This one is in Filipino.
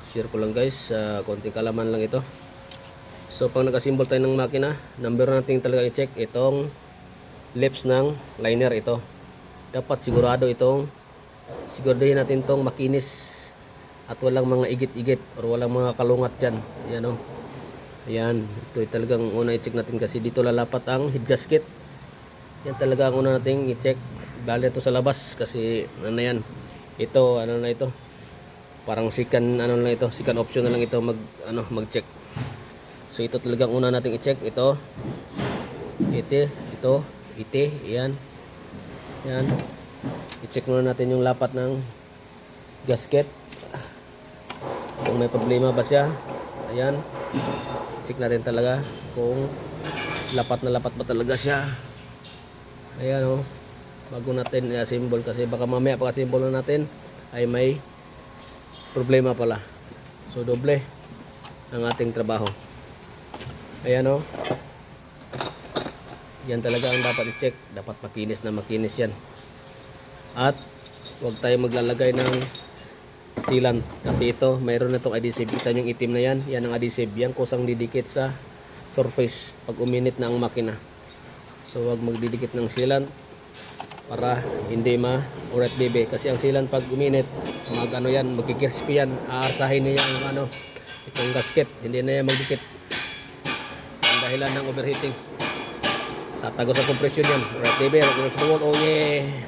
Share ko lang guys, konting kalaman lang ito. So pag nag-assemble tayo ng makina, number natin talaga i-check itong lips ng liner ito. Dapat siguraduhin natin itong makinis at walang mga igit-igit or walang mga kalungat dyan. Ayan o. Ayan, ito talagang una i-check natin kasi dito lalapat ang head gasket. Yan talaga ang una nating i-check. Bali ito sa labas kasi ano yan. Ito ano na ito. Parang second ano lang ito, second option na lang ito mag-check. So ito talagang una nating i-check ito. Ite, yan. Yan. I-check muna natin yung lapat ng gasket. Kung may problema ba siya. Ayan. Check natin talaga kung lapat na lapat ba talaga siya. Ayan o. Bago natin i-assemble kasi baka mamaya pag-assemble na natin ay may problema pala. So doble ang ating trabaho. Ayan o. Yan talaga ang dapat i-check. Dapat makinis na makinis yan. At huwag tayo maglalagay ng sealant kasi ito mayroon na itong adhesive. Kita yung itim na yan. Yan ang adhesive. Yan kusang didikit sa surface pag uminit na ang makina. So huwag magdidikit ng sealant para hindi ma-urat bebe. Kasi ang sealant pag uminit magkikrispy yan. Aasahin niya yung itong gasket. Hindi na yan magdikit. Ang dahilan ng overheating. Tatagos sa compression yan. Urat bebe. Oh yeah.